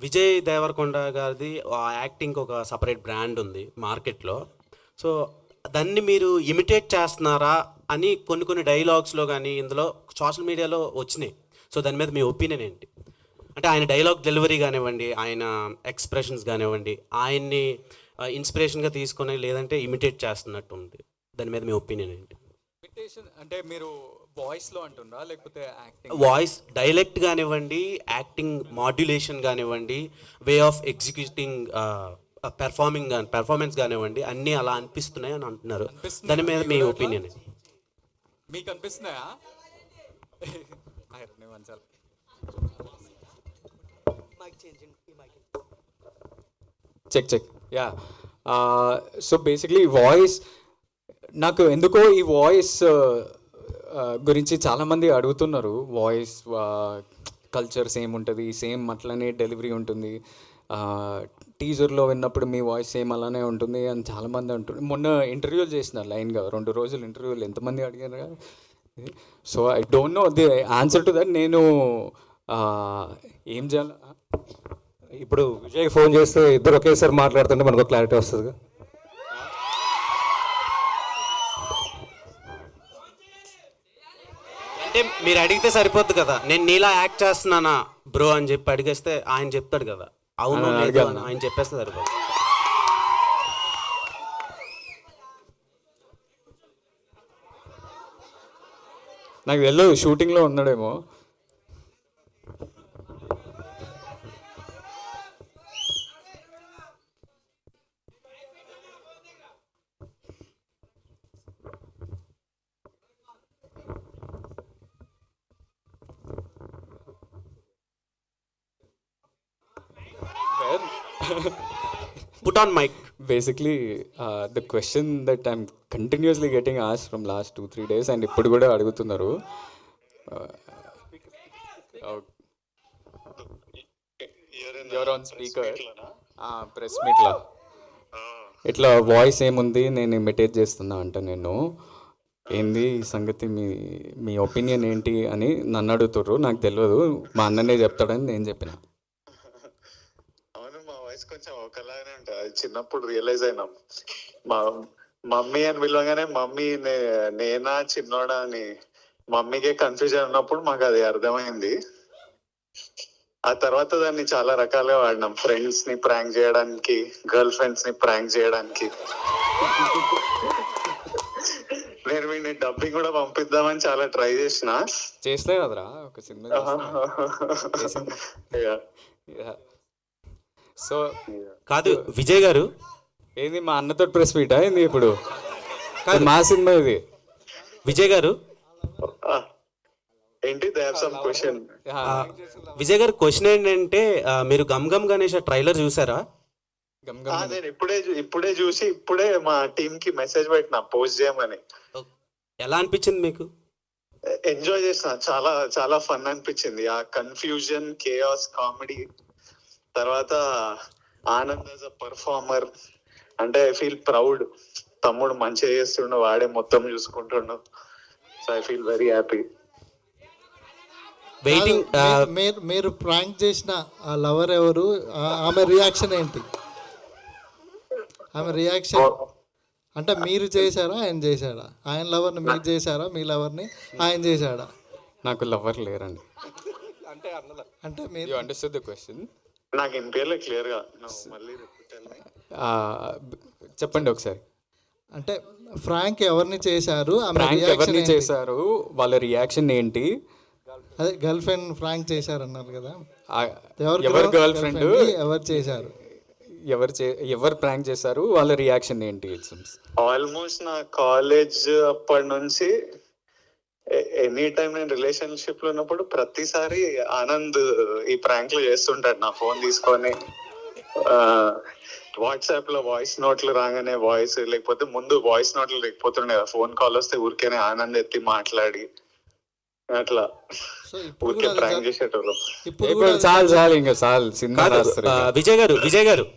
విజయ్ దేవరకొండ గారిది యాక్టింగ్ ఒక separate brand ఉంది మార్కెట్లో. సో దాన్ని మీరు ఇమిటేట్ చేస్తున్నారా అని కొన్ని కొన్ని డైలాగ్స్లో కానీ ఇందులో సోషల్ మీడియాలో వచ్చినాయి. సో దాని మీద మీ ఒపీనియన్ ఏంటి? అంటే ఆయన డైలాగ్ డెలివరీ కానివ్వండి, ఆయన ఎక్స్ప్రెషన్స్ కానివ్వండి, ఆయన్ని ఇన్స్పిరేషన్గా తీసుకొని లేదంటే ఇమిటేట్ చేస్తున్నట్టు ఉంది. దాని మీద మీ ఒపీనియన్ ఏంటి? ఇమిటేషన్ అంటే మీరు వాయిస్లో అంటున్నారా లేకపోతే యాక్టింగ్? వాయిస్ డైలెక్ట్ కానివ్వండి, యాక్టింగ్ మాడ్యులేషన్ కానివ్వండి, వే ఆఫ్ ఎగ్జిక్యూటింగ్ పెర్ఫార్మెన్స్ కానివ్వండి, అన్నీ అలా అనిపిస్తున్నాయి అని అంటున్నారు. దాని మీద మీ ఒపీనియన్? మీకు అనిపిస్తున్నాయా? చెక్ యా. సో బేసిక్లీ వాయిస్ నాకు ఎందుకో ఈ వాయిస్ గురించి చాలామంది అడుగుతున్నారు. వాయిస్ కల్చర్ సేమ్ ఉంటుంది, సేమ్ అట్లనే డెలివరీ ఉంటుంది, టీజర్లో విన్నప్పుడు మీ వాయిస్ సేమ్ అలానే ఉంటుంది అని చాలామంది అంటున్నారు. మొన్న ఇంటర్వ్యూలు చేసిన లైన్గా 2 రోజులు ఇంటర్వ్యూలు ఎంతమంది అడిగారు కదా. So I don't know the answer to that. నేను ఏం చేయాలి ఇప్పుడు విజయ్ ఫోన్ చేస్తే ఇద్దరు ఒకేసారి మాట్లాడుతుంటే మనకు క్లారిటీ వస్తుంది. అంటే మీరు అడిగితే సరిపోద్ది కదా, నేను నీలా యాక్ట్ చేస్తున్నానా బ్రో అని చెప్పి అడిగేస్తే ఆయన చెప్తాడు కదా అవును లేదు అని ఆయన చెప్పేస్తే సరిపోద్ది. నాకు తెలియదు, షూటింగ్లో ఉన్నాడేమో. Put on mic. Basically, the question that I'm continuously getting asked from last 2-3 days and ఇప్పుడు కూడా అడుగుతున్నారు. You're on speaker. ప్రెస్ మీట్లో ఇట్లా వాయిస్ ఏముంది నేను ఇమిటేట్ చేస్తున్నా అంట. నేను ఏంది ఈ సంగతి, మీ ఒపీనియన్ ఏంటి అని నన్ను అడుగుతుర్రు. నాకు తెలియదు, మా అన్ననే చెప్తాడని నేను చెప్పిన. కొంచెం ఒకలాగానే ఉంటుంది. చిన్నప్పుడు రియలైజ్ అయినాం, మా మమ్మీ అని పిలవగానే మమ్మీ నేనా చిన్నోడా అని మమ్మీకే కన్ఫ్యూజన్ ఉన్నప్పుడు మాకు అది అర్థమైంది. ఆ తర్వాత దాన్ని చాలా రకాలుగా వాడినాం. ఫ్రెండ్స్ ని ప్రాంక్ చేయడానికి, గర్ల్ ఫ్రెండ్స్ ని ప్రాంక్ చేయడానికి. నేను వీడిని డబ్బింగ్ కూడా పంపిద్దామని చాలా ట్రై చేస్తే కదరా ఒక సినిమా. సో కాదు విజయ్ గారు, ఏంది మా అన్నతో ప్రెస్ మీట్ అయింది ఇప్పుడు? మా సినిమా ఇది. విజయ్ గారు ఏంటి క్వశ్చన్? విజయ్ గారు క్వశ్చన్ ఏంటంటే, మీరు గమ్ గమ్ గణేష్ ట్రైలర్ చూసారా? నేను ఇప్పుడే చూసి ఇప్పుడే మా టీమ్ కి మెసేజ్ పెట్టినా పోస్ట్ చేయమని. ఎలా అనిపించింది మీకు? ఎంజాయ్ చేసిన, చాలా చాలా ఫన్ అనిపించింది. ఆ కన్ఫ్యూజన్, కేయాస్, కామెడీ, తర్వాత ఆనంద్ యాజ్ అ పర్ఫార్మర్. అంటే ఐ ఫీల్ ప్రౌడ్. తమ్ముడు మంచిగా చేస్తుండు, వాడే మొత్తం చూసుకుంటుండు. So I feel very happy. Waiting. మీరు ప్రాంక్ చేసిన ఆ లవర్ ఎవరు? ఆమె రియాక్షన్ ఏంటి? ఆమె రియాక్షన్ అంటే మీరు చేశారా, ఆయన చేశాడా? ఆయన లవర్ని మీరు చేశారా, మీ లవర్ని ఆయన చేశాడా? నాకు లవర్ లేరండి. అంటే మీరు అండర్స్టాండ్ ద క్వశ్చన్? నాకు ఇంపేర్లే క్లియర్ గా మళ్ళీ చెప్పండి ఒకసారి. అంటే ఫ్రాంక్ ఎవరిని చేశారు, ఎవరిని చేశారు, వాళ్ళ రియాక్షన్ ఏంటి? అదే గర్ల్ ఫ్రెండ్ ఫ్రాంక్ చేశారు అన్నారు కదా, ఎవరు గర్ల్ ఫ్రెండ్, ఎవరు చేశారు, ఎవరు ప్రాంక్ చేశారు, వాళ్ళ రియాక్షన్ ఏంటి? ఆల్మోస్ట్ నా కాలేజ్ అప్పటి నుంచి ఎనీ టైం నేను రిలేషన్షిప్ లో ఉన్నప్పుడు ప్రతిసారి ఆనంద్ ఈ ప్రాంక్లు చేస్తుంటాడు. నా ఫోన్ తీసుకొని వాట్సాప్ లో వాయిస్ నోట్లు రాగానే వాయిస్, లేకపోతే ముందు వాయిస్ నోట్లు లేకపోతుండే కదా, ఫోన్ కాల్ వస్తే ఊరికేనే ఆనంద్ ఎత్తి మాట్లాడి అట్లా ఊరికే ప్రాంక్ చేసేటోళ్ళు. విజయ్ గారు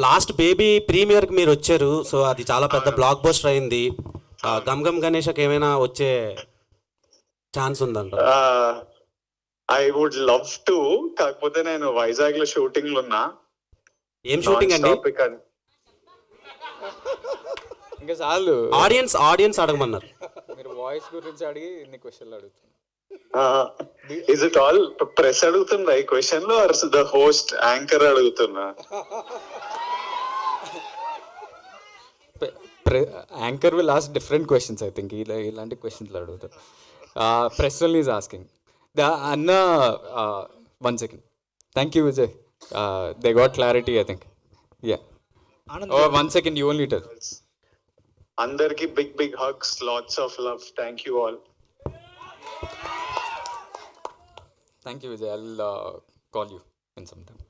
లాస్ట్ బేబీ ప్రీమియర్ కి మీరు వచ్చారు. సో అది చాలా పెద్ద బ్లాక్ బస్టర్ అయింది. గమ్ గమ్ గణేష్కి ఏమైనా వచ్చే ఛాన్స్ ఉందంట? ఐ వుడ్ లవ్ టు, కాకపోతే నేను వైజాగ్ లో షూటింగ్ లో ఉన్నా. ఏం షూటింగ్ అండి? ఇంకా చాలు, ఆడియన్స్ అడగమన్నారు. మీరు వాయిస్ గురించి అడిగి ఇన్ని క్వశ్చన్లు అడుగుతున్నారు. ఇస్ ఇట్ ఆల్ ప్రెస్ అడుగుతుందా ఈ క్వశ్చన్ లో, ఆర్ ద హోస్ట్ యాంకర్ అడుగుతున్నా? Anchor will ask different questions I think. ఇలాంటి క్వశ్చన్లు అడుగుతారు. Press only is asking. అన్న 1 second. Thank you Vijay. They got clarity I think. Ya, 1 second, you only tell. అందరికి big hugs, lots of love. Thank you all. Thank you, Vijay. I'll call you in some time.